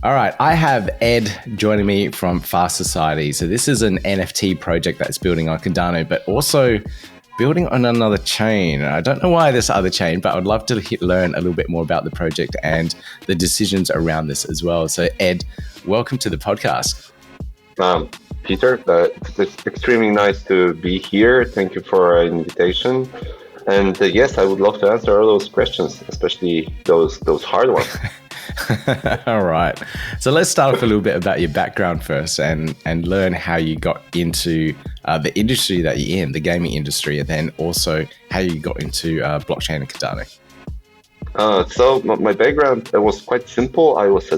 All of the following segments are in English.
All right, I have Ed joining me from Fast Society. So this is an NFT project that's building on Cardano, but also building on another chain. I don't know why this other chain, but I would love to learn a little bit more about the project and the decisions around this as well. So Ed, welcome to the podcast. Peter, it's extremely nice to be here. Thank you for an invitation. And yes, I would love to answer all those questions, especially those hard ones. All right. So let's start off a little bit about your background first and learn how you got into the industry that you're in, the gaming industry, and then also how you got into blockchain and Cardano. So my background was quite simple. I was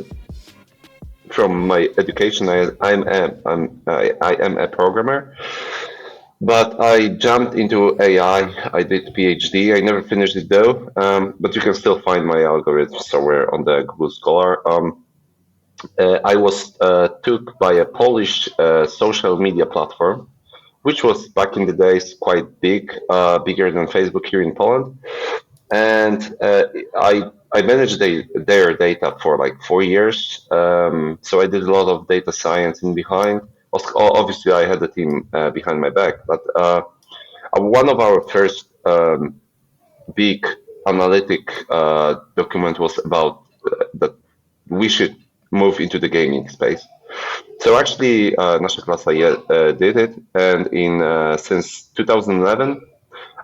from my education, I am a programmer. But I jumped into AI. I did PhD. I never finished it though, but you can still find my algorithm somewhere on the Google Scholar. I was took by a Polish social media platform, which was back in the days quite big, bigger than Facebook here in Poland. And I managed their data for like 4 years. So I did a lot of data science in behind. Obviously, I had the team behind my back, but one of our first big analytic document was about that we should move into the gaming space. So actually, nasza klasa did it, and since 2011,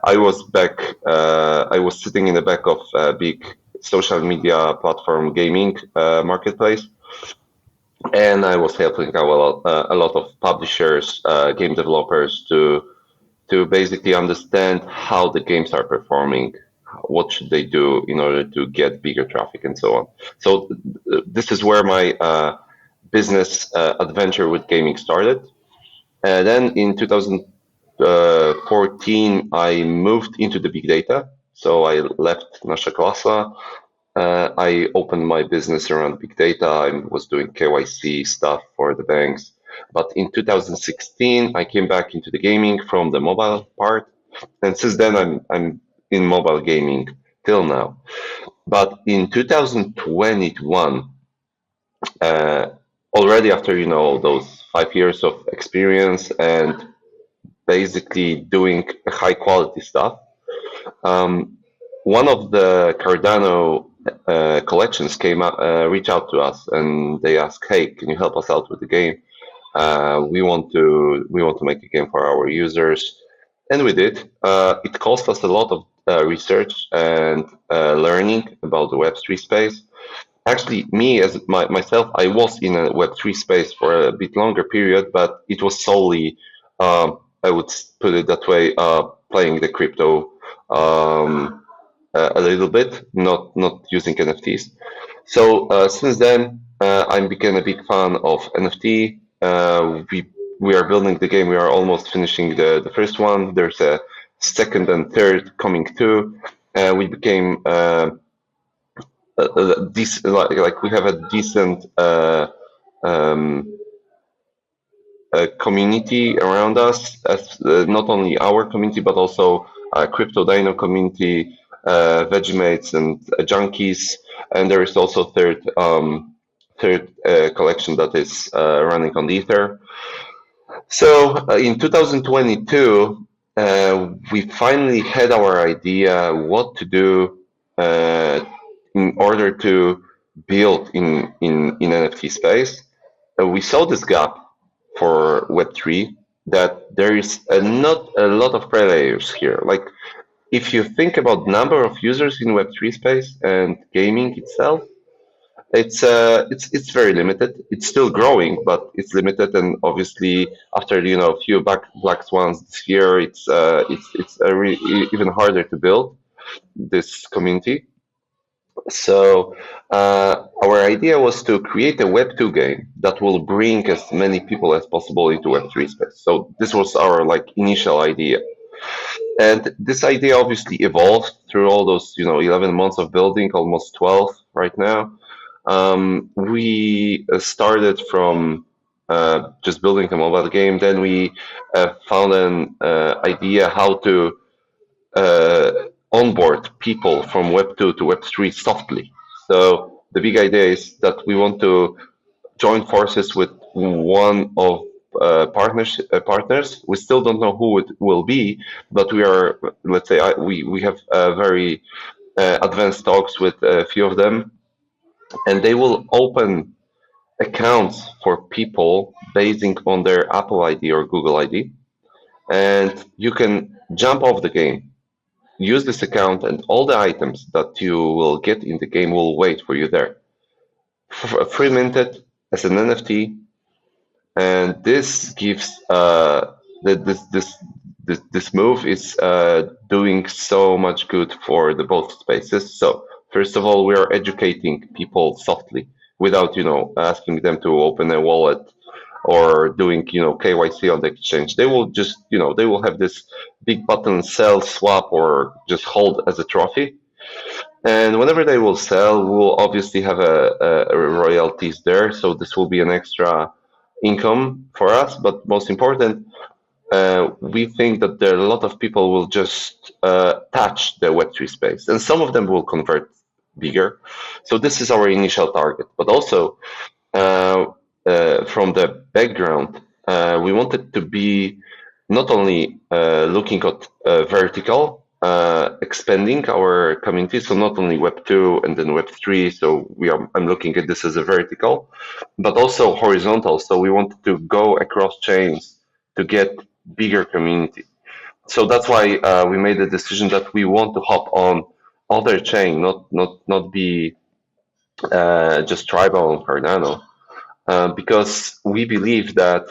I was back. I was sitting in the back of a big social media platform gaming marketplace. And I was helping a lot of publishers, game developers to basically understand how the games are performing, what should they do in order to get bigger traffic and so on. So this is where my business adventure with gaming started. And then in 2014, I moved into the big data. So I left nasza klasa. I opened my business around big data. I was doing KYC stuff for the banks. But in 2016, I came back into the gaming from the mobile part. And since then, I'm in mobile gaming till now. But in 2021, already after, those 5 years of experience and basically doing high quality stuff, one of the Cardano collections reached out to us, and they asked, "Hey, can you help us out with the game? We want to make a game for our users," and we did. It cost us a lot of research and learning about the Web3 space. Actually, myself, I was in a Web3 space for a bit longer period, but it was solely, I would put it that way, playing the crypto. A little bit, not using NFTs. So since then, I became a big fan of NFT. We are building the game. We are almost finishing the first one. There's a second and third coming too. We became like we have a decent community around us, as not only our community but also Crypto Dino community. Vegemates and Junkies, and there is also third collection that is running on Ether. So in 2022, we finally had our idea what to do in order to build in NFT space. We saw this gap for Web3 that there is not a lot of players here. Like, if you think about number of users in Web3 space and gaming itself, it's very limited. It's still growing, but it's limited. And obviously, after a few black swans this year, it's even harder to build this community. So our idea was to create a Web2 game that will bring as many people as possible into Web3 space. So this was our initial idea. And this idea obviously evolved through all those, 11 months of building, almost 12 right now. We started from just building a mobile game. Then we found an idea how to onboard people from Web2 to Web3 softly. So the big idea is that we want to join forces with one of partners. We still don't know who it will be, but we are, let's say, we have very advanced talks with a few of them, and they will open accounts for people basing on their Apple ID or Google ID, and you can jump off the game, use this account, and all the items that you will get in the game will wait for you there, free minted as an NFT, and this gives this move is doing so much good for the both spaces. So first of all, we are educating people softly without asking them to open a wallet or doing KYC on the exchange. They will just they will have this big button, sell, swap, or just hold as a trophy. And whenever they will sell, we'll obviously have a royalties there. So this will be an extra income for us. But most important, we think that there are a lot of people will just touch the Web3 space, and some of them will convert bigger. So this is our initial target. But also, from the background, we wanted to be not only looking at vertical, expanding our community, so not only Web 2 and then Web 3, so I'm looking at this as a vertical, but also horizontal, so we wanted to go across chains to get bigger community. So that's why we made the decision that we want to hop on other chain, not be just tribal on Cardano, because we believe that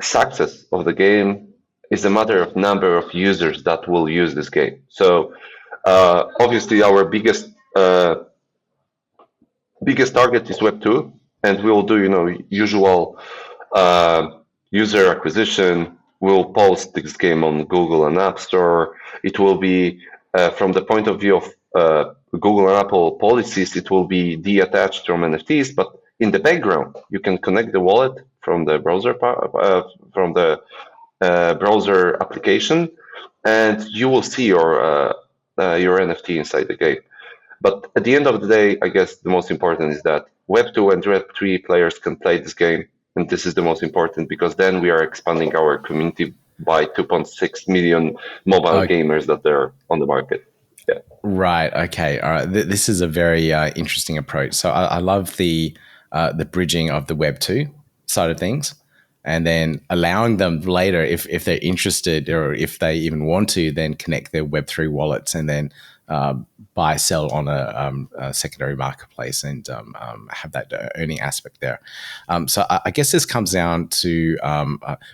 success of the game is a matter of number of users that will use this game. So obviously our biggest target is Web 2, and we will do usual user acquisition. We'll post this game on Google and App Store. It will be from the point of view of Google and Apple policies, it will be detached from NFTs, but in the background, you can connect the wallet from the browser browser application, and you will see your NFT inside the game. But at the end of the day, I guess the most important is that Web 2 and Web 3 players can play this game, and this is the most important because then we are expanding our community by 2.6 million mobile gamers that are on the market. Yeah. Right. Okay. All right. This is a very interesting approach. So I love the bridging of the Web 2 side of things, and then allowing them later, if they're interested or if they even want to, then connect their Web 3 wallets and then buy, sell on a secondary marketplace and have that earning aspect there. So I guess this comes down to,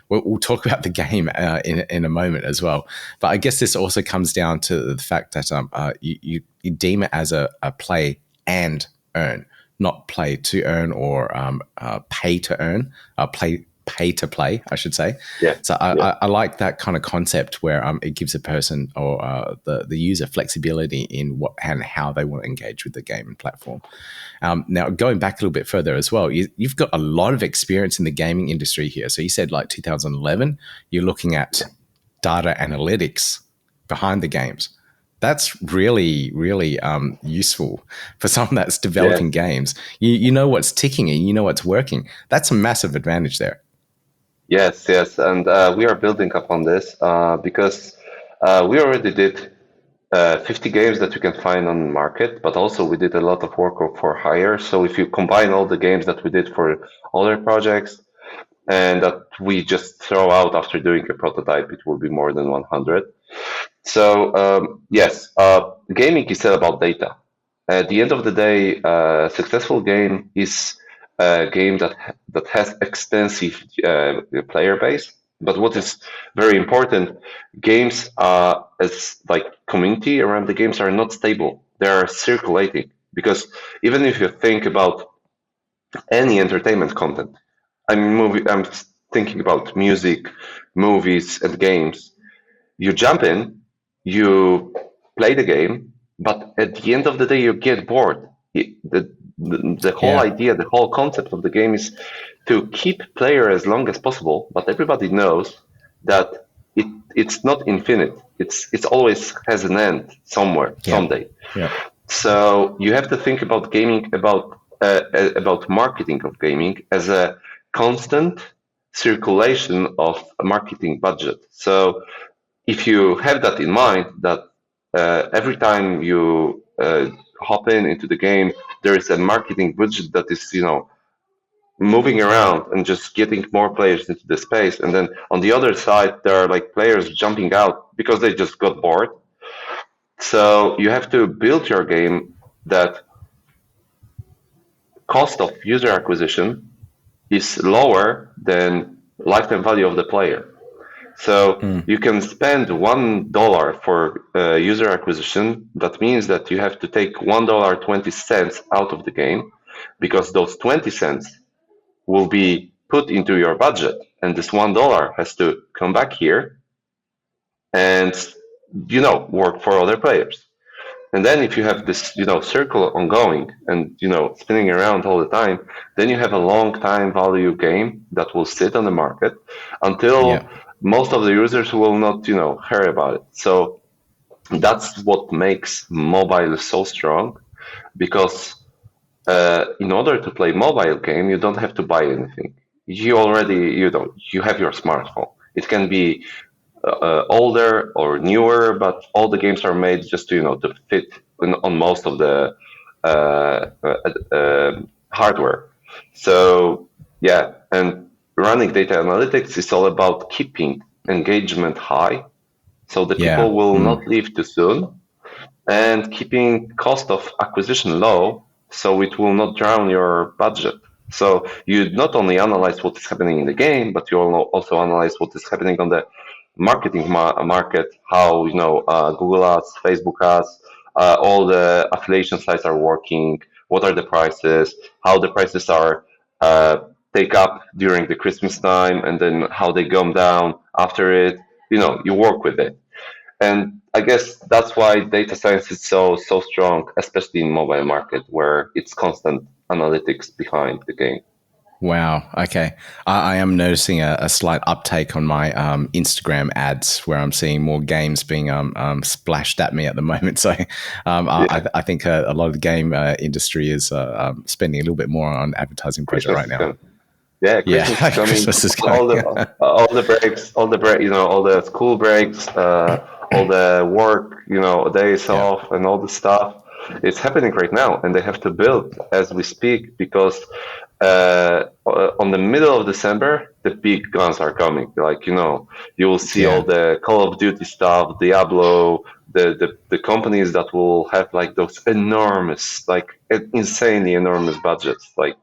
we'll talk about the game in a moment as well, but I guess this also comes down to the fact that you deem it as a play and earn, not play to earn or pay to earn, pay to play, I should say. Yeah. So I like that kind of concept where it gives a person or the user flexibility in what and how they want to engage with the game and platform. Now, going back a little bit further as well, you've got a lot of experience in the gaming industry here. So you said like 2011, you're looking at data analytics behind the games. That's really, really useful for someone that's developing games. You know what's ticking and you know what's working. That's a massive advantage there. Yes, and we are building upon this because we already did 50 games that you can find on the market, but also we did a lot of work for hire. So if you combine all the games that we did for other projects and that we just throw out after doing a prototype, it will be more than 100. So yes, gaming is all about data. At the end of the day, a successful game is a game that has extensive player base. But what is very important, games as like community around the games are not stable. They are circulating because even if you think about any entertainment content, I'm thinking about music, movies, and games. You jump in, you play the game, but at the end of the day, you get bored. The whole idea, the whole concept of the game is to keep player as long as possible, but everybody knows that it's not infinite. It's always has an end somewhere, someday. Yeah. So you have to think about gaming about about marketing of gaming as a constant circulation of a marketing budget. So if you have that in mind, that every time you hop into the game, there is a marketing budget that is, moving around and just getting more players into the space. And then on the other side, there are like players jumping out because they just got bored. So you have to build your game that cost of user acquisition is lower than lifetime value of the player. So you can spend $1 for user acquisition. That means that you have to take $1.20 out of the game, because those 20 cents will be put into your budget, and this $1 has to come back here and work for other players. And then if you have this circle ongoing and spinning around all the time, then you have a long time value game that will sit on the market until most of the users will not hear about it. So that's what makes mobile so strong, because in order to play mobile game, you don't have to buy anything. You already you have your smartphone. It can be older or newer, but all the games are made just to fit on most of the hardware. So yeah, and running data analytics is all about keeping engagement high, so the people will not leave too soon, and keeping cost of acquisition low, so it will not drown your budget. So you not only analyze what is happening in the game, but you also analyze what is happening on the marketing market, how Google Ads, Facebook Ads, all the affiliation sites are working, what are the prices, how the prices are take up during the Christmas time, and then how they come down after it. You work with it. And I guess that's why data science is so strong, especially in mobile market, where it's constant analytics behind the game. Wow. Okay. I am noticing a slight uptake on my Instagram ads, where I'm seeing more games being splashed at me at the moment. So I think a lot of the game industry is spending a little bit more on advertising budget right now. Yeah, Christmas is coming. All the breaks, all the school breaks, all the work, days off, and all the stuff. It's happening right now, and they have to build as we speak, because on the middle of December, the big guns are coming. Like, you will see all the Call of Duty stuff, Diablo, the companies that will have like those enormous, like insanely enormous budgets. Like,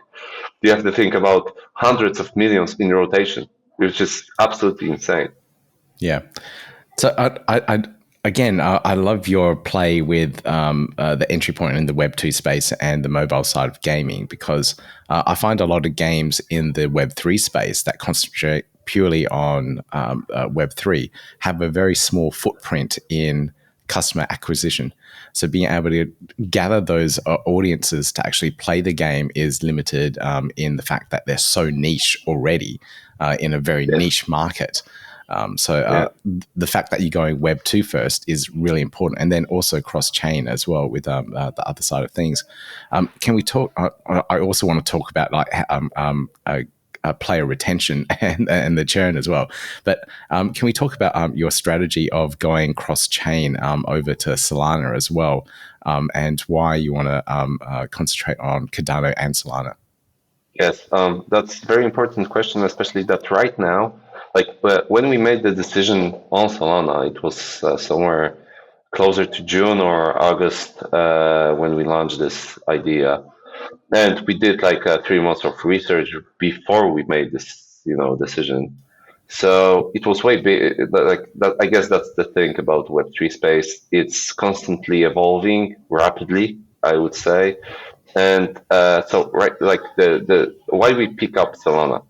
you have to think about hundreds of millions in rotation, which is absolutely insane. Yeah. So I love your play with the entry point in the Web2 space and the mobile side of gaming, because I find a lot of games in the Web3 space that concentrate purely on Web3 have a very small footprint in customer acquisition. So being able to gather those audiences to actually play the game is limited in the fact that they're so niche already in a very niche market. The fact that you're going Web 2 first is really important, and then also cross-chain as well with the other side of things. Can we talk? I also want to talk about player retention and the churn as well. But can we talk about your strategy of going cross-chain over to Solana as well, and why you want to concentrate on Cardano and Solana? Yes, that's a very important question, especially that right now, when we made the decision on Solana, it was somewhere closer to June or August when we launched this idea. And we did 3 months of research before we made this, decision. So it was way big. I guess that's the thing about Web3 space. It's constantly evolving rapidly, I would say. And the why we pick up Solana.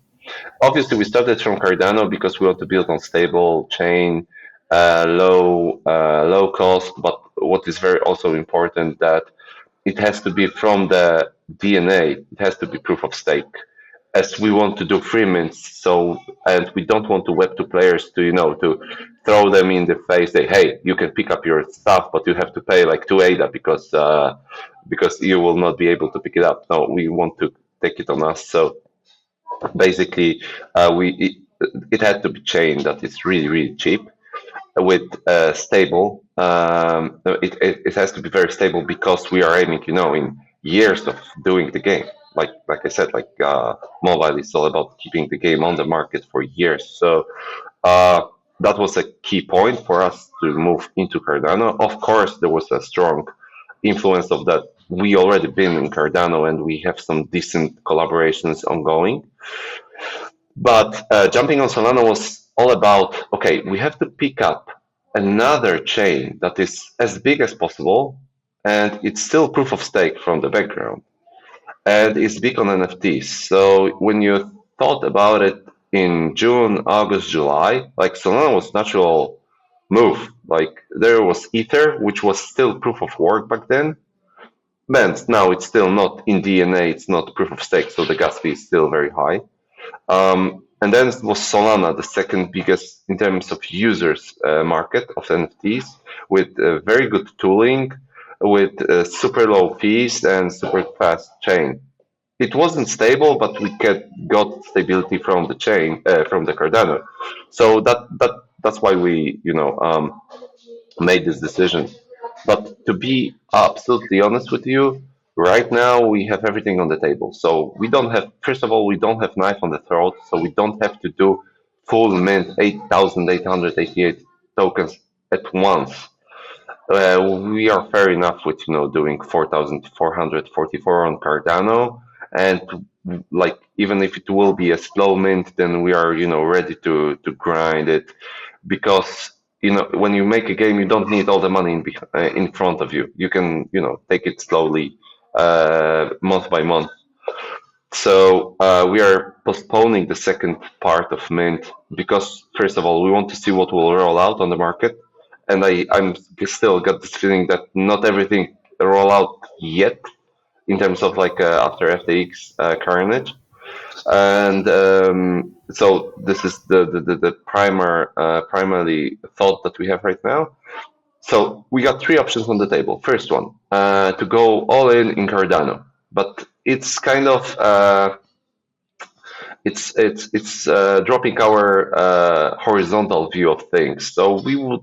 Obviously, we started from Cardano because we want to build on stable chain, low cost. But what is very also important, that it has to be from the DNA. It has to be proof of stake, as we want to do free mints. So, and we don't want to Web2 players to throw them in the face, say, hey, you can pick up your stuff, but you have to pay like 2 ADA because you will not be able to pick it up. No, we want to take it on us. So basically, it had to be chain that is really, really cheap with stable. It has to be very stable because we are aiming, in years of doing the game. Like I said, mobile is all about keeping the game on the market for years. So uh, that was a key point for us to move into Cardano. Of course, there was a strong influence of that. We already been in Cardano and we have some decent collaborations ongoing. But jumping on Solana was all about, okay, we have to pick up another chain that is as big as possible, and it's still proof of stake from the background, and it's big on NFTs. So when you thought about it in June, August, July, like Solana was natural move. Like there was Ether, which was still proof of work back then. Man, now it's still not in DNA, it's not proof of stake, so the gas fee is still very high. And then it was Solana, the second biggest in terms of users market of NFTs, with very good tooling, with super low fees and super fast chain. It wasn't stable, but we got stability from the chain, from the Cardano. So that's why we made this decision. But to be absolutely honest with you, right now we have everything on the table. So we don't have, first of all, we don't have knife on the throat, so we don't have to do full mint 8,888 tokens at once. We are fair enough with doing 4,444 on Cardano, and like even if it will be a slow mint, then we are ready to grind it because when you make a game, you don't need all the money in front of you. You can take it slowly, month by month. So we are postponing the second part of Mint because, first of all, we want to see what will roll out on the market, and I'm still got this feeling that not everything roll out yet in terms of like after FTX carnage, and so this is the primary thought that we have right now. So we got three options on the table. First one, to go all in Cardano, but it's kind of it's dropping our horizontal view of things. So we would,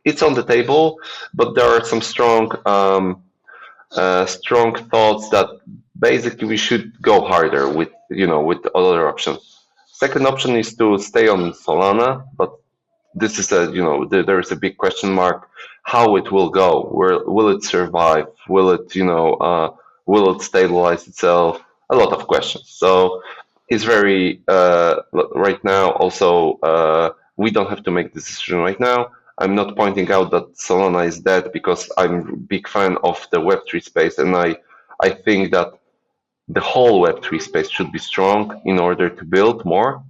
it's on the table, but there are some strong thoughts that basically we should go harder with other options. Second option is to stay on Solana, but this is there is a big question mark how it will go. Will it survive? Will it stabilize itself? A lot of questions. So it's very right now. Also, we don't have to make this decision right now. I'm not pointing out that Solana is dead because I'm a big fan of the Web3 space, and I think that the whole Web3 space should be strong in order to build more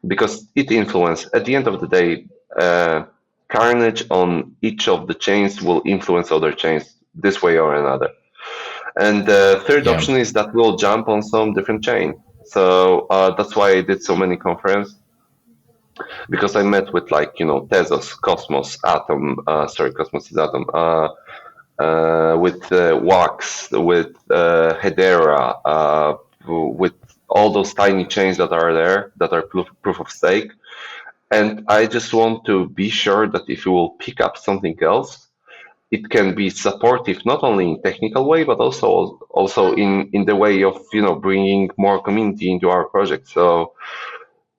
because it influences. At the end of the day, carnage on each of the chains will influence other chains this way or another. And the third option is that we'll jump on some different chain. So that's why I did so many conferences because I met with Tezos, Cosmos, Atom. Cosmos is Atom. With Wax, with Hedera, with all those tiny chains that are there that are proof of stake. And I just want to be sure that if you will pick up something else, it can be supportive not only in technical way but also in the way of bringing more community into our project. So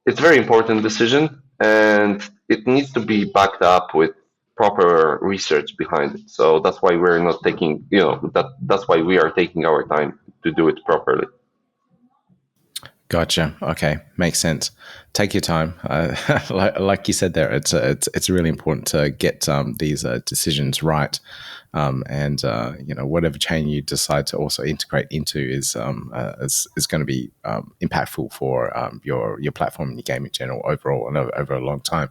it's a very important decision, and it needs to be backed up with proper research behind it. So that's why we're not taking that's why we are taking our time to do it properly. Gotcha. Okay, makes sense. Take your time. Like you said there, it's really important to get these decisions right, and whatever chain you decide to also integrate into is going to be impactful for your platform and your game in general overall and over a long time.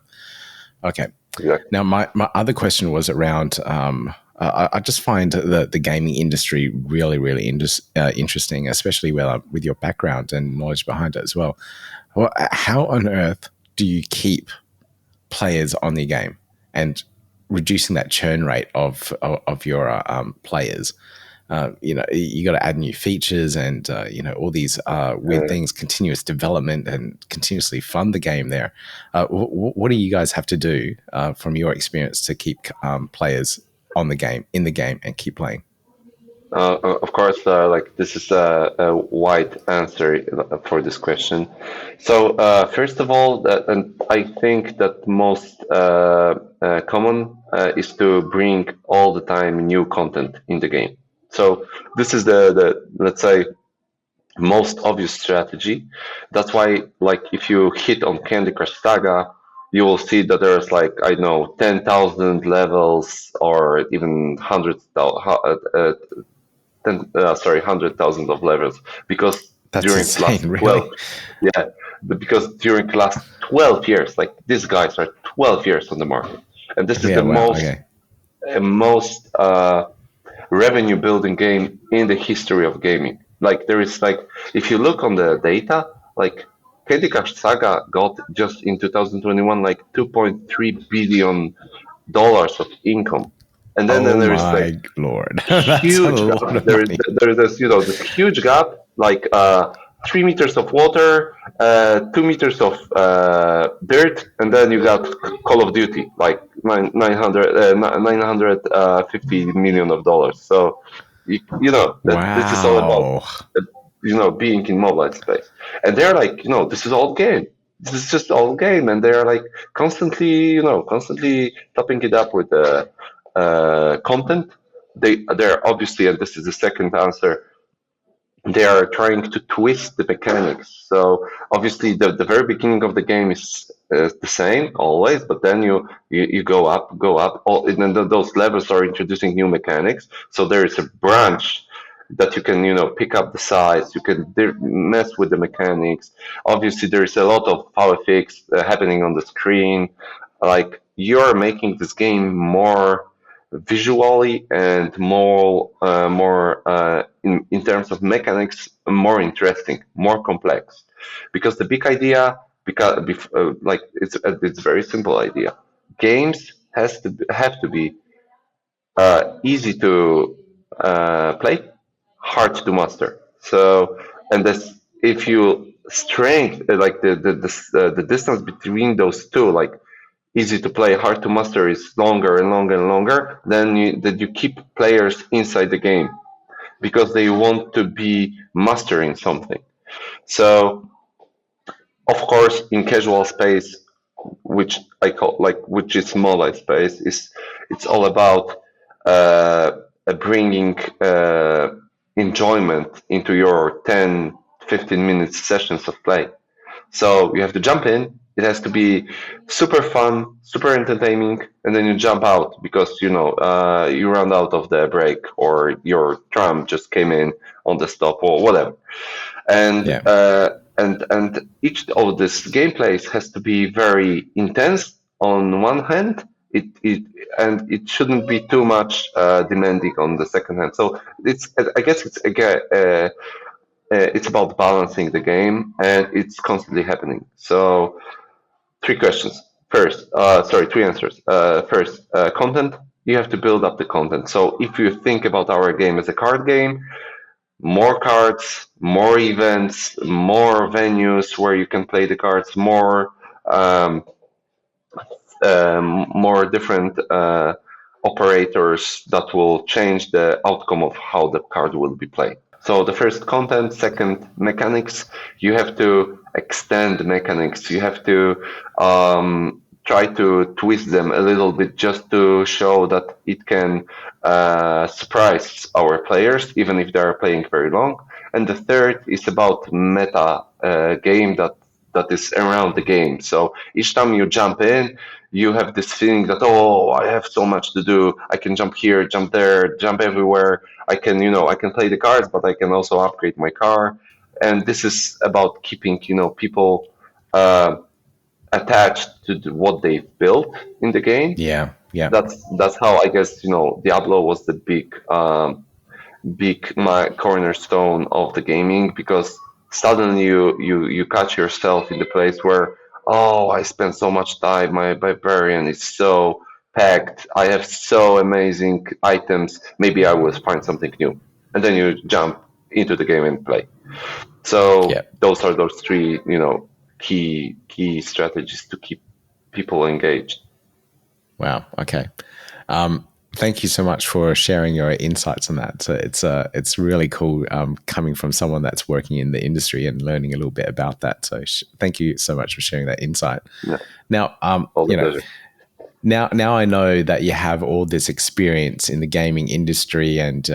Okay. Exactly. Now, my other question was around. I just find the gaming industry really, really interesting, especially with your background and knowledge behind it as well. Well, how on earth do you keep players on the game and reducing that churn rate of your players. You got to add new features and all these weird things, continuous development, and continuously fund the game there. What do you guys have to do from your experience to keep players on the game, in the game, and keep playing? Of course, like this is a wide answer for this question. So first of all, and I think that most common is to bring all the time new content in the game. So this is the let's say most obvious strategy. That's why, like, if you hit on Candy Crush Saga, you will see that there's like, I don't know, 10,000 levels or even hundreds, 100,000 of levels, because That's during insane, last really. 12, yeah, because during last 12 years, like these guys are 12 years on the market, and this is Yeah, the wow, most okay. most revenue building game in the history of gaming. Like there is like, if you look on the data, like Candy Crush Saga got just in 2021 like 2.3 billion dollars of income, and then Oh there is like my lord, that's a huge gap. lot of There is money. this this huge gap, like 3 meters of water, 2 meters of dirt, and then you got Call of Duty, like 950 million of dollars. So that this is all about Wow. being in mobile space, and they're like, this is all game. This is just all game, and they're like constantly topping it up with content. They're obviously, and this is the second answer, they are trying to twist the mechanics. So obviously the very beginning of the game is the same always, but then you go up, and then those levels are introducing new mechanics. So there is a branch that you can pick up the size, you can mess with the mechanics. Obviously there is a lot of VFX happening on the screen. Like, you're making this game more visually and more in terms of mechanics, more interesting, more complex. Because the big idea, like, it's a very simple idea. Games have to be easy to play, hard to master. So, and this, if you strength like the distance between those two, like easy to play, hard to master, is longer and longer and longer, then you keep players inside the game because they want to be mastering something. So, of course, in casual space, which I call, like, which is mobile space, is it's all about uh, bringing enjoyment into your 10, 15 minutes sessions of play. So you have to jump in. It has to be super fun, super entertaining, and then you jump out because you run out of the break, or your tram just came in on the stop, or whatever. And Yeah. and each of these gameplays has to be very intense on one hand. It shouldn't be too much demanding on the second hand. So I guess it's again. It's about balancing the game, and it's constantly happening. So, three questions. Three answers. First, content. You have to build up the content. So, if you think about our game as a card game, more cards, more events, more venues where you can play the cards, um, more different operators that will change the outcome of how the card will be played. So the first, content, second, mechanics. You have to extend mechanics. You have to try to twist them a little bit just to show that it can surprise our players, even if they are playing very long. And the third is about meta game that is around the game. So each time you jump in, you have this feeling that, oh, I have so much to do. I can jump here, jump there, jump everywhere. I can play the cards, but I can also upgrade my car. And this is about keeping, people uh, attached to what they've built in the game. Yeah. Yeah. That's how, I guess, Diablo was the big my cornerstone of the gaming, because suddenly you catch yourself in the place where, oh, I spend so much time. My librarian is so packed. I have so amazing items. Maybe I will find something new. And then you jump into the game and play. Yeah. So those are those three, key strategies to keep people engaged. Wow. Okay. Thank you so much for sharing your insights on that. So it's really cool coming from someone that's working in the industry and learning a little bit about that. So thank you so much for sharing that insight. Yeah, Now, all the pleasure. now I know that you have all this experience in the gaming industry and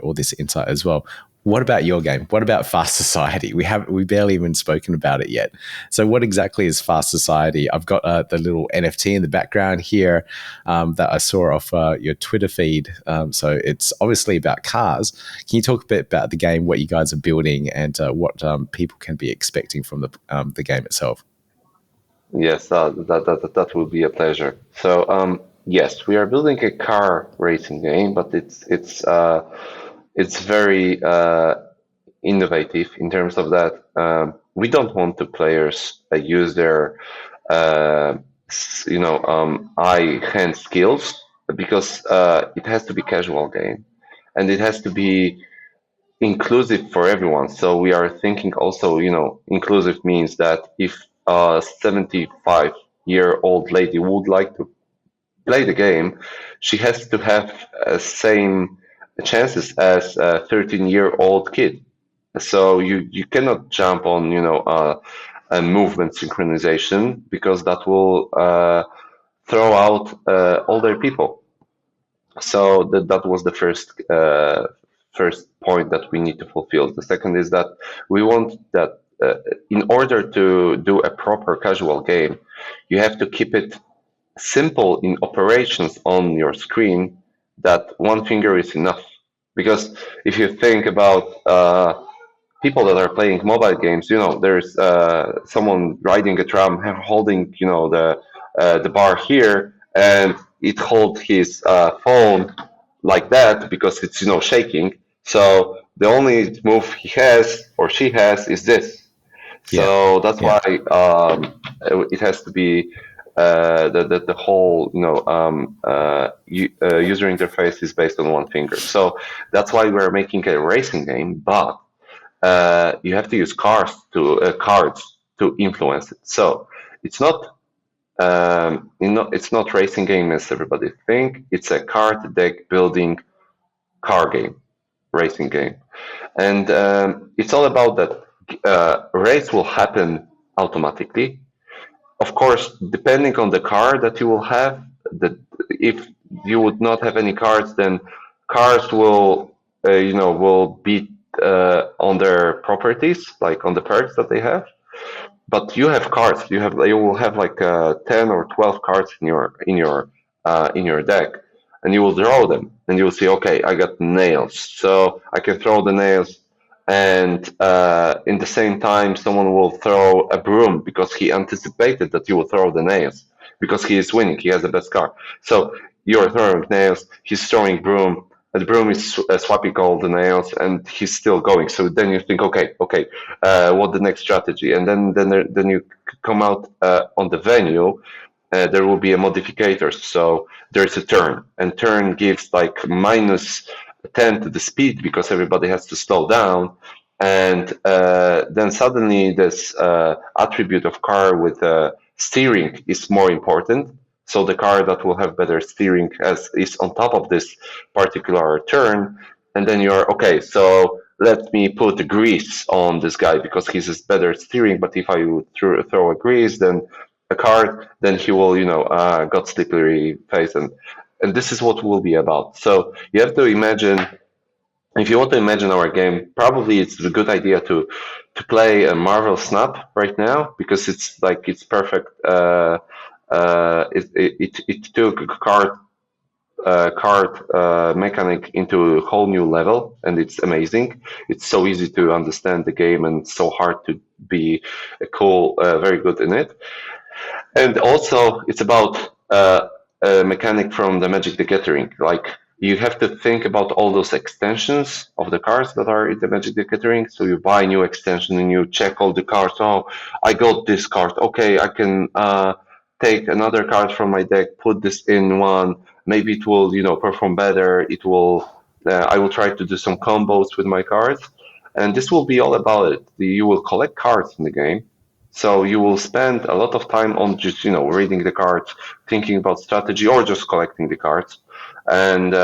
all this insight as well. What about your game? What about Fast Society? We barely even spoken about it yet. So what exactly is Fast Society? I've got the little NFT in the background here that I saw off your Twitter feed. So it's obviously about cars. Can you talk a bit about the game, what you guys are building, and what people can be expecting from the game itself? Yes, that will be a pleasure. So, yes, we are building a car racing game, but it's very innovative in terms of that. We don't want the players use their eye hand skills because it has to be casual game, and it has to be inclusive for everyone. So we are thinking also, inclusive means that if a 75-year-old lady would like to play the game, she has to have same chances as a 13-year-old kid. So you cannot jump on, a movement synchronization because that will throw out older people. So that was the first point that we need to fulfill. The second is that we want that in order to do a proper casual game, you have to keep it simple in operations on your screen. That one finger is enough. Because if you think about people that are playing mobile games, there's someone riding a tram holding, the bar here, and it holds his phone like that because it's, shaking. So the only move he has or she has is this. Yeah. So that's Yeah. why it has to be the whole user interface is based on one finger. So that's why we're making a racing game, but you have to use cards to influence it. So it's not it's not racing game as everybody think. It's a card deck building car game, racing game, and it's all about that. Race will happen automatically. Of course, depending on the car that you will have, if you would not have any cards, then cars will beat on their properties, like on the perks that they have. But you have cards. You will have like 10 or 12 cards in your deck, and you will draw them, and you will see, okay, I got nails, so I can throw the nails, and in the same time, someone will throw a broom because he anticipated that you will throw the nails because he is winning. He has the best card. So you're throwing nails. He's throwing broom. And the broom is swapping all the nails, and he's still going. So then you think, okay, what the next strategy? And then you come out on the venue. There will be a modificator. So there's a turn, and turn gives like -10 to the speed because everybody has to slow down. And then suddenly this attribute of car with steering is more important. So the car that will have better steering is on top of this particular turn. And then you're okay. So let me put the grease on this guy because he has better steering. But if I would throw a grease, then a card, then he will, got slippery face, and this is what will be about. So you have to imagine. If you want to imagine our game, probably it's a good idea to play a Marvel Snap right now because it's perfect. It took card mechanic into a whole new level, and it's amazing. It's so easy to understand the game and so hard to be very good in it. And also, it's about a mechanic from the Magic the Gathering. Like you have to think about all those extensions of the cards that are in the Magic the Gathering. So you buy a new extension and you check all the cards. Oh, I got this card. Okay, I can take another card from my deck, put this in one. Maybe it will, perform better. It will. I will try to do some combos with my cards, and this will be all about it. You will collect cards in the game, so you will spend a lot of time on just, reading the cards, thinking about strategy, or just collecting the cards. And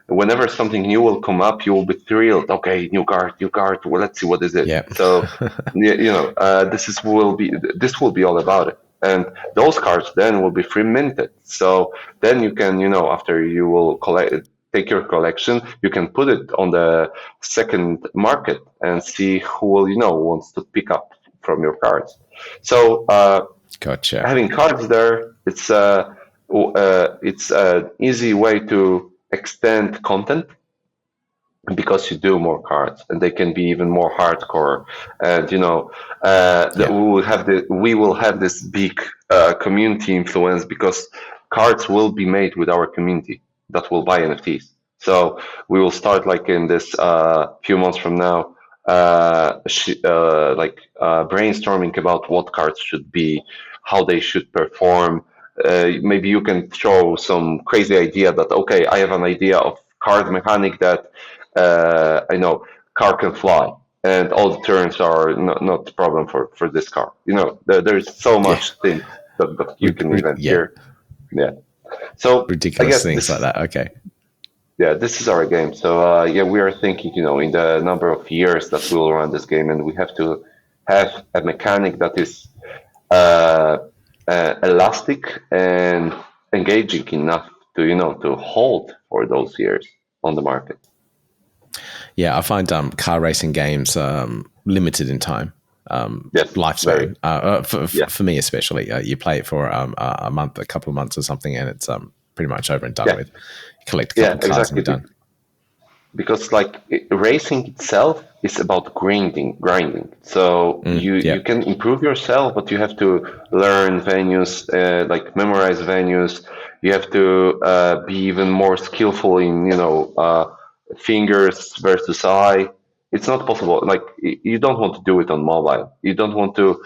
whenever something new will come up, you will be thrilled. Okay, new card, new card. Well, let's see what is it. Yeah. So, this will be all about it. And those cards then will be free minted. So then you can, after you will take your collection, you can put it on the second market and see who will, wants to pick up from your cards. So Gotcha. having cards there, it's an easy way to extend content because you do more cards and they can be even more hardcore. And we will have this big community influence because cards will be made with our community that will buy NFTs. So we will start like in this few months from now, brainstorming about what cards should be, how they should perform. Maybe you can throw some crazy idea that, okay, I have an idea of card mechanic that I know car can fly and all the turns are not a problem for this car. There's so much things that you can invent here. Yeah. So ridiculous things like that. Okay. Yeah, this is our game. So we are thinking, in the number of years that we will run this game, and we have to have a mechanic that is elastic and engaging enough to hold for those years on the market. Yeah, I find car racing games limited in time. Lifespan. For me especially, you play it for a month, a couple of months or something, and it's pretty much over and done with. You collect a couple of cars and you're done. Because racing itself is about grinding. So you can improve yourself, but you have to learn venues, memorize venues. You have to be even more skillful in fingers versus eye. It's not possible. You don't want to do it on mobile. You don't want to,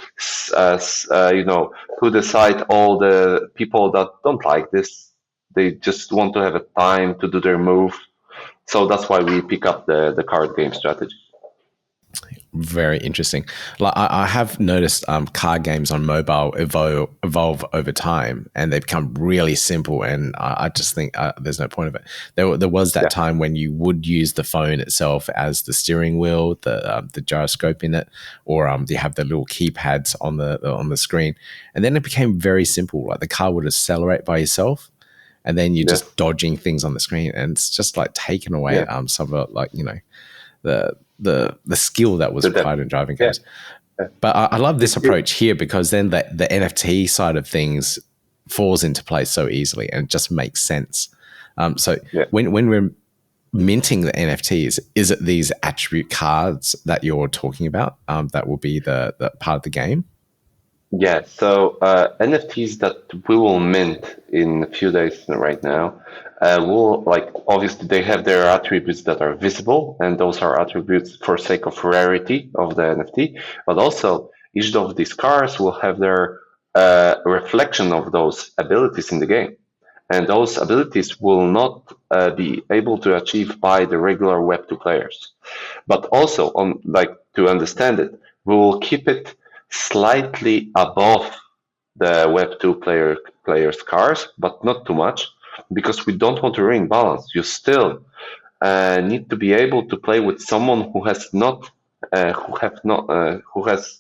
put aside all the people that don't like this. They just want to have a time to do their move. So that's why we pick up the card game strategy. Very interesting. I have noticed card games on mobile evolve over time, and they become really simple. And I just think there's no point of it. There was that time when you would use the phone itself as the steering wheel, the gyroscope in it, or you have the little keypads on the screen, and then it became very simple. Like the car would accelerate by itself, and then you're just dodging things on the screen, and it's just like taken away some of the skill that was required in driving games. But I love this approach here because then the NFT side of things falls into place so easily and it just makes sense. When we're minting the NFTs, is it these attribute cards that you're talking about that will be the part of the game? Yeah, so NFTs that we will mint in a few days right now, obviously they have their attributes that are visible, and those are attributes for sake of rarity of the NFT, but also each of these cards will have their reflection of those abilities in the game. And those abilities will not be able to achieve by the regular Web2 players. But also, to understand it, we will keep it slightly above the Web2 players' cars, but not too much, because we don't want to ruin balance. You still need to be able to play with someone who has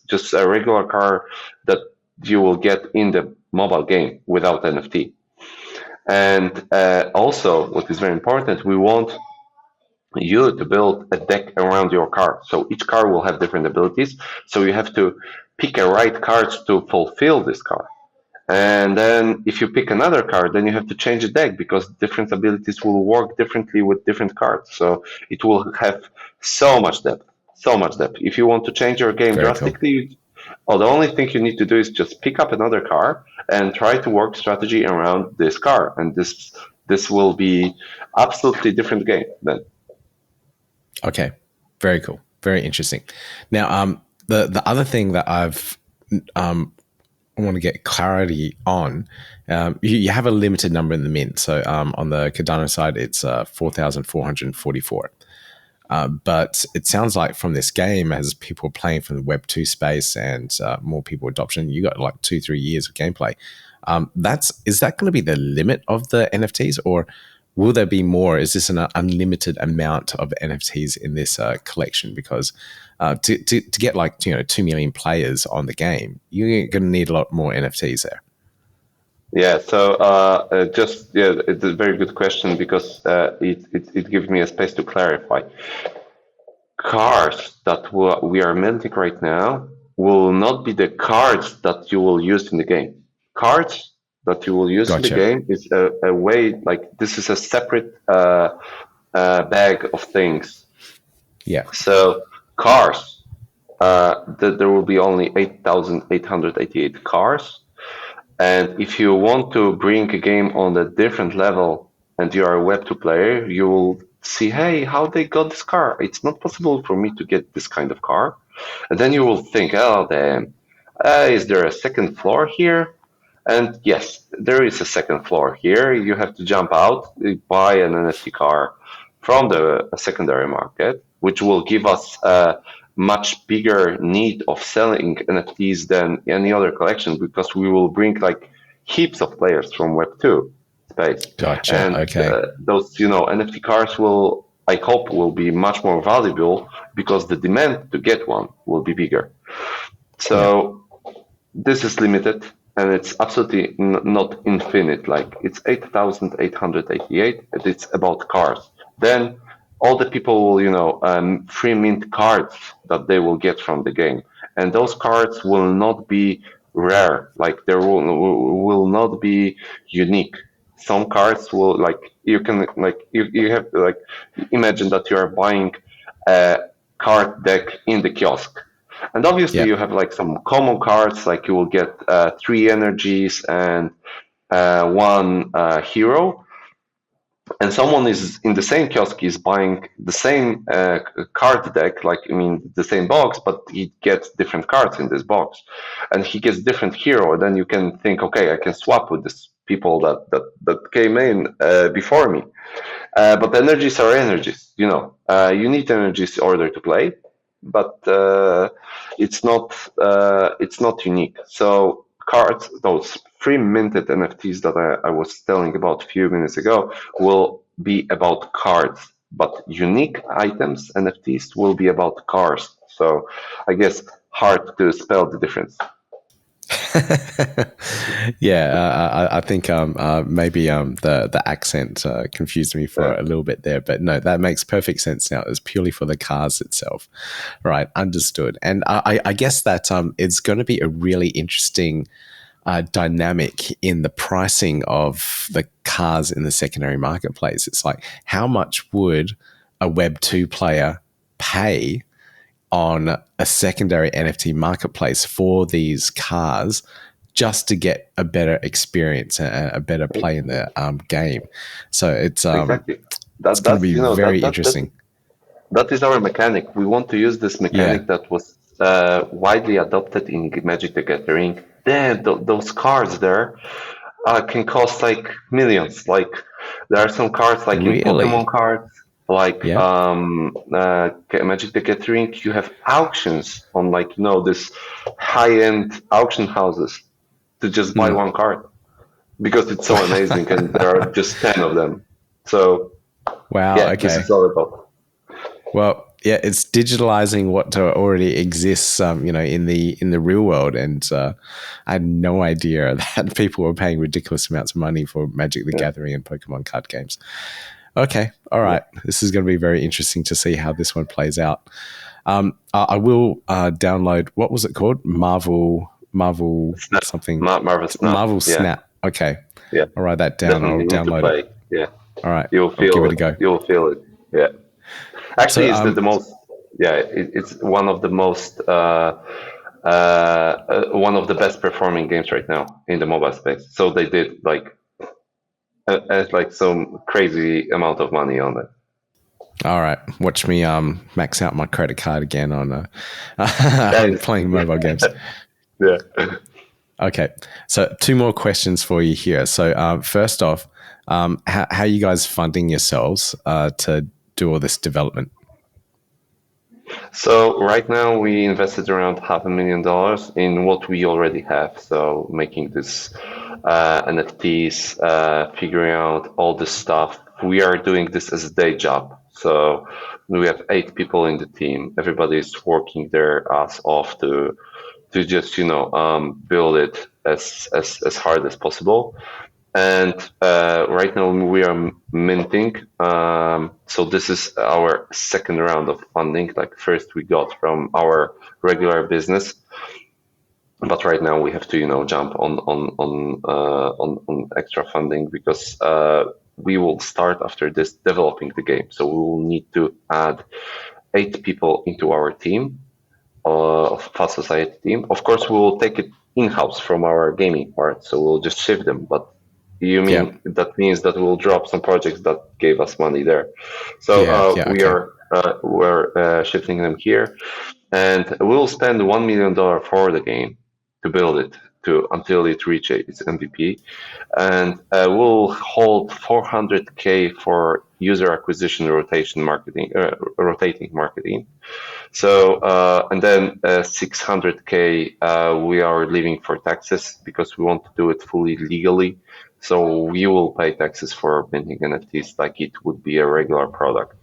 just a regular car that you will get in the mobile game without NFT. And also, what is very important, we want you to build a deck around your car. So each car will have different abilities. So you have to pick a right card to fulfill this car. And then if you pick another card, then you have to change the deck because different abilities will work differently with different cards. So it will have so much depth. If you want to change your game drastically, the only thing you need to do is just pick up another car and try to work strategy around this car. And this this will be absolutely different game then. Okay, very cool, very interesting. Now, the other thing that I want to get clarity on, you have a limited number in the mint. So on the Cardano side, it's 4,444. But it sounds like from this game, as people playing from the Web2 space and more people adoption, you got like 2-3 years of gameplay. Is that going to be the limit of the NFTs, or will there be more? Is this an unlimited amount of NFTs in this collection? Because to get like 2 million players on the game, you're going to need a lot more NFTs there. Yeah, so it's a very good question because it gives me a space to clarify. Cards that we are minting right now will not be the cards that you will use in the game. Cards that you will use in the game is a way, like this is a separate bag of things. Yeah. So cars, there will be only 8,888 cars. And if you want to bring a game on a different level and you are a Web2 player, you will see, hey, how they got this car? It's not possible for me to get this kind of car. And then you will think, oh, damn, is there a second floor here? And yes, there is a second floor here. You have to jump out, buy an NFT car from the secondary market, which will give us a much bigger need of selling NFTs than any other collection, because we will bring like heaps of players from Web2 space. Gotcha. And those NFT cars I hope will be much more valuable because the demand to get one will be bigger. So this is limited. And it's absolutely not infinite. Like it's 8,888. And it's about cars. Then all the people will, free mint cards that they will get from the game, and those cards will not be rare. Like there will not be unique. Some cards will you can you have imagine that you are buying a card deck in the kiosk. And obviously you have like some common cards, like you will get 3 energies and 1 hero. And someone is in the same kiosk is buying the same card deck, the same box, but he gets different cards in this box. And he gets different hero. Then you can think, okay, I can swap with these people that came in before me. But energies are energies, you need energies in order to play. But it's not unique. So cards, those free minted NFTs that I was telling about a few minutes ago, will be about cards, but unique items, NFTs, will be about cars. So I guess hard to spell the difference. I think maybe the accent confused me for a little bit there, but no, that makes perfect sense now. It's purely for the cars itself. Right, understood. And I guess that it's going to be a really interesting dynamic in the pricing of the cars in the secondary marketplace. It's like, how much would a Web2 player pay on a secondary NFT marketplace for these cars just to get a better experience, a better play in the game? So it's exactly. That's going to be very interesting. That is our mechanic. We want to use this mechanic that was widely adopted in Magic the Gathering. Then those cards there can cost like millions. Like there are some cards like in Pokemon cards, like Magic the Gathering. You have auctions on this high-end auction houses to just buy one card because it's so amazing, and there are just 10 of them. So this is all about. Well, yeah, it's digitalizing what already exists, in the real world. And I had no idea that people were paying ridiculous amounts of money for Magic the Gathering and Pokemon card games. Okay, all right. This is going to be very interesting to see how this one plays out. I will download. What was it called? Marvel Snap. Something. Marvel Snap. Marvel Snap. Okay. Yeah. I'll write that down. I'll download it. Yeah. All right. You'll give it a go. You'll feel it. Yeah. Actually, it's the most. Yeah, it's one of the most. One of the best performing games right now in the mobile space. So they did and like some crazy amount of money on it. All right, watch me max out my credit card again on And, playing mobile games. yeah. Okay, so two more questions for you here. So first off, how are you guys funding yourselves to do all this development? So right now we invested around $500,000 in what we already have. So making this NFTs, figuring out all this stuff. We are doing this as a day job. So we have 8 people in the team. Everybody is working their ass off to just build it as hard as possible. And right now we are minting. So this is our second round of funding. Like first we got from our regular business, but right now we have to jump on extra funding because we will start after this developing the game. So we will need to add 8 people into our team of Fast Society team. Of course, we will take it in-house from our gaming part, so we'll just shift them. But you Yeah, mean that means that we'll drop some projects that gave us money there. So yeah, okay. we're shifting them here, and we'll spend $1 million for the game to build it to until it reaches its MVP, and we'll hold 400K for user acquisition rotating marketing. So, and then 600K we are leaving for taxes because we want to do it fully legally. So we will pay taxes for minting NFTs like it would be a regular product.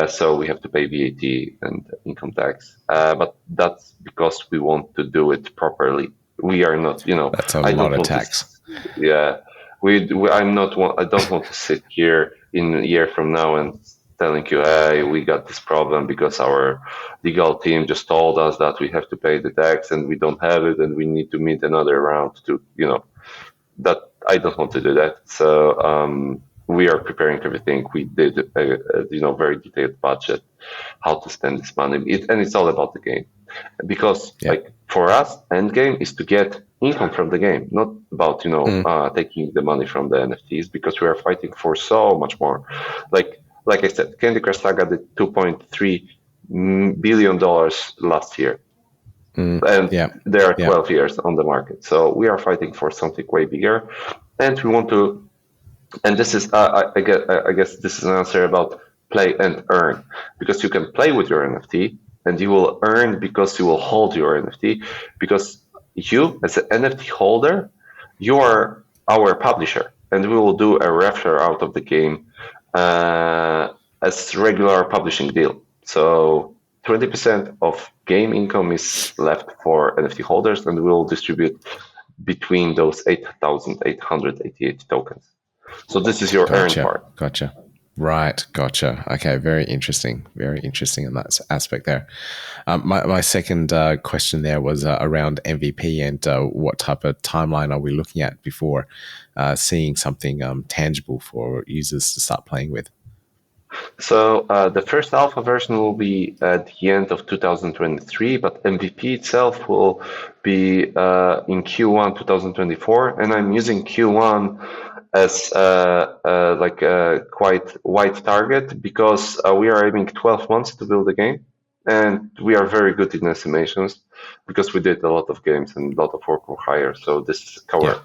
So we have to pay VAT and income tax. But that's because we want to do it properly. We are not, That's a I lot don't of want to, tax. yeah, I don't want to sit here in a year from now and telling you, hey, we got this problem because our legal team just told us that we have to pay the tax and we don't have it and we need to meet another round to, that I don't want to do that. So we are preparing everything. We did very detailed budget, how to spend this money, and it's all about the game, because Yeah. like for us, end game is to get income from the game, not about taking the money from the NFTs, because we are fighting for so much more. Like I said, Candy Crush Saga did $2.3 billion last year, and Yeah. there are Yeah. 12 years on the market. So we are fighting for something way bigger, and we want to. And this is, I guess, this is an answer about play and earn, because you can play with your NFT and you will earn because you will hold your NFT. Because you, as an NFT holder, you are our publisher, and we will do a rev share out of the game as regular publishing deal. So 20% of game income is left for NFT holders, and we'll distribute between those 8,888 tokens. So this is your earn Gotcha. part. Gotcha. Right. Gotcha. Okay. Very interesting. Very interesting in that aspect there. My second question there was around MVP and what type of timeline are we looking at before seeing something tangible for users to start playing with? So the first alpha version will be at the end of 2023, but MVP itself will be in Q1 2024. And I'm using Q1 as like a quite wide target, because we are aiming 12 months to build a game. And we are very good in estimations because we did a lot of games and a lot of work for hire. So this is Yeah.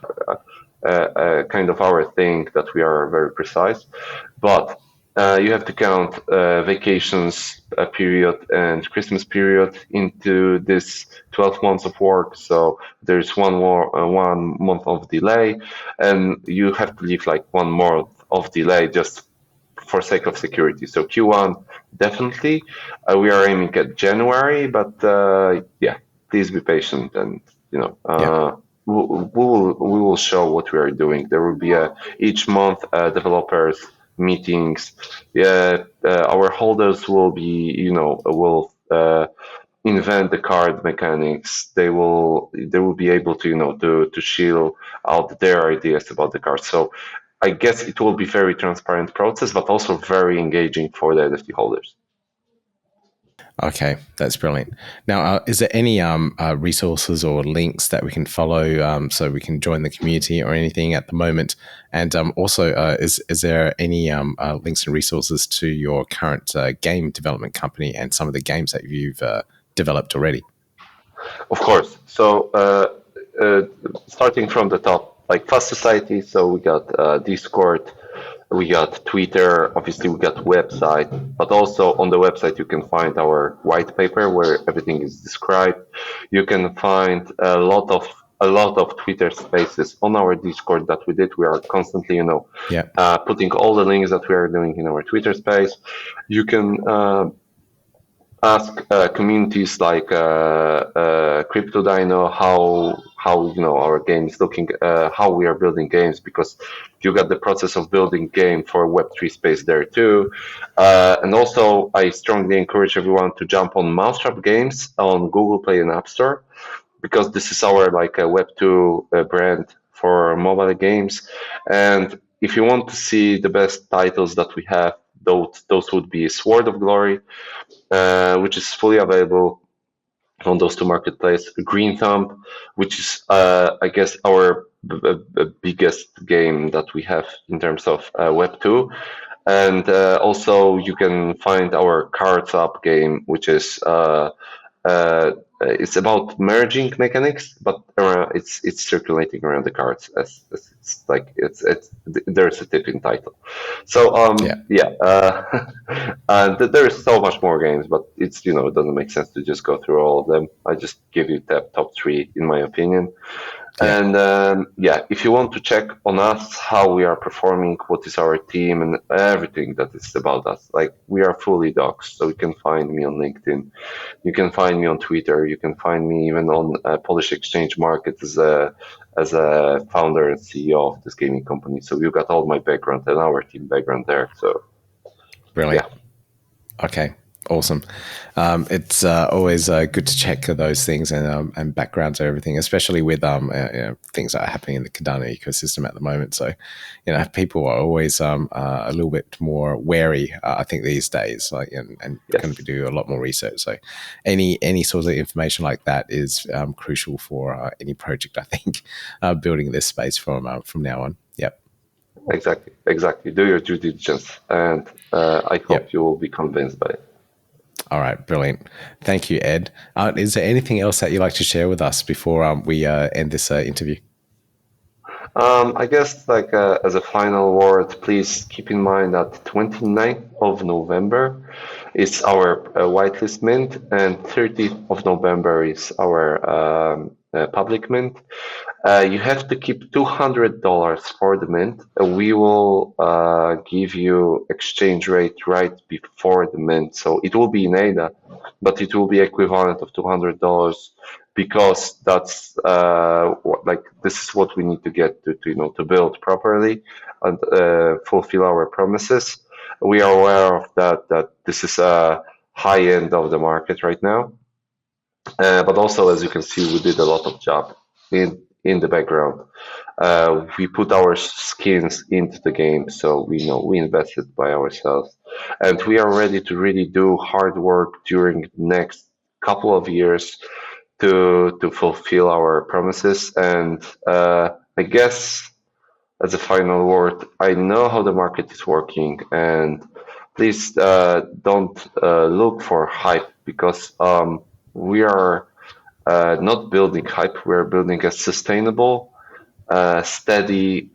kind of our thing, that we are very precise. But you have to count vacations period and Christmas period into this 12 months of work. So there's 1 month of delay, and you have to leave like 1 month of delay just for sake of security. So Q1 definitely. We are aiming at January, but yeah, please be patient, and Yeah. we will show what we are doing. There will be each month developers meetings. Yeah, our holders will be, will invent the card mechanics. They will be able to, to shield out their ideas about the card. So I guess it will be very transparent process, but also very engaging for the NFT holders. Okay, that's brilliant. Now, is there any resources or links that we can follow so we can join the community or anything at the moment? And also, is there any links and resources to your current game development company and some of the games that you've developed already? Of course. So uh, starting from the top, like Fast Society. So we got Discord, we got Twitter, obviously we got website, but also on the website you can find our white paper where everything is described. You can find a lot of Twitter spaces on our Discord that we did. We are constantly, Yeah. putting all the links that we are doing in our Twitter space. You can ask communities like Crypto Dino how our game is looking, how we are building games, because you got the process of building game for Web3 space there too. And also, I strongly encourage everyone to jump on Mousetrap Games on Google Play and App Store, because this is our like a Web2 brand for mobile games. And if you want to see the best titles that we have, those would be Sword of Glory, which is fully available on those two marketplaces. Green Thumb, which is, I guess, our biggest game that we have in terms of Web 2. And also, you can find our Cards Up game, which is it's about merging mechanics, but it's circulating around the cards as it's like it's there's a tipping title. So yeah, there's so much more games, but it's it doesn't make sense to just go through all of them. I just give you the top three in my opinion. Yeah. And yeah, if you want to check on us, how we are performing, what is our team, and everything that is about us, like we are fully docs. So you can find me on LinkedIn, you can find me on Twitter, you can find me even on Polish Exchange Market as a founder and CEO of this gaming company. So you got all my background and our team background there. So Brilliant. yeah. Okay, awesome. It's always good to check those things and backgrounds and everything, especially with things that are happening in the Cardano ecosystem at the moment. So, people are always a little bit more wary, I think, these days, like and Yes. going to do a lot more research. So, any sort of information like that is crucial for any project, I think, building this space from now on. Yep. Exactly. Do your due diligence, and I hope Yep. you will be convinced by it. All right, brilliant. Thank you, Ed. Is there anything else that you'd like to share with us before we end this interview? I guess like as a final word, please keep in mind that 29th of November is our whitelist mint, and 30th of November is our public mint. You have to keep $200 for the mint. We will give you exchange rate right before the mint, so it will be in ADA, but it will be equivalent of $200, because that's like this is what we need to get to build properly and fulfill our promises. We are aware of that this is a high end of the market right now, but also, as you can see, we did a lot of job in the background. We put our skins into the game, so we know we invested by ourselves, and we are ready to really do hard work during the next couple of years to fulfill our promises. And I guess as a final word, I know how the market is working, and please don't look for hype, because we are not building hype. We are building a sustainable, steady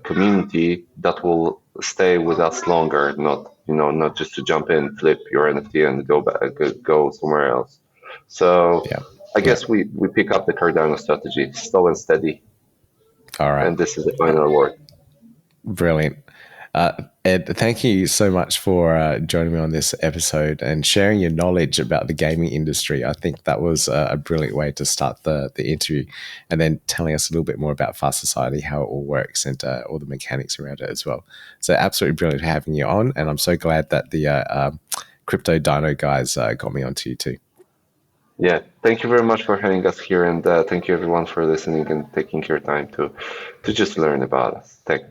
community that will stay with us longer. Not just to jump in, flip your NFT, and go back, go somewhere else. So Yeah. I guess we pick up the Cardano strategy, slow and steady, All right. and this is the final word. Brilliant. Ed, thank you so much for joining me on this episode and sharing your knowledge about the gaming industry. I think that was a brilliant way to start the interview, and then telling us a little bit more about Fast Society, how it all works, and all the mechanics around it as well. So absolutely brilliant having you on, and I'm so glad that the Crypto Dino guys got me onto you too. Yeah, thank you very much for having us here, and thank you everyone for listening and taking your time to just learn about us. Thank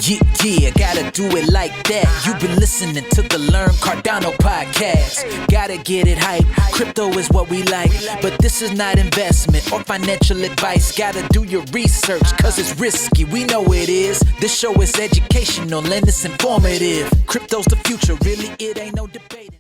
Yeah, gotta do it like that. You've been listening to the Learn Cardano podcast. Gotta get it hype. Crypto is what we like, but this is not investment or financial advice. Gotta do your research, cause it's risky. We know it is. This show is educational and it's informative. Crypto's the future, really, it ain't no debate.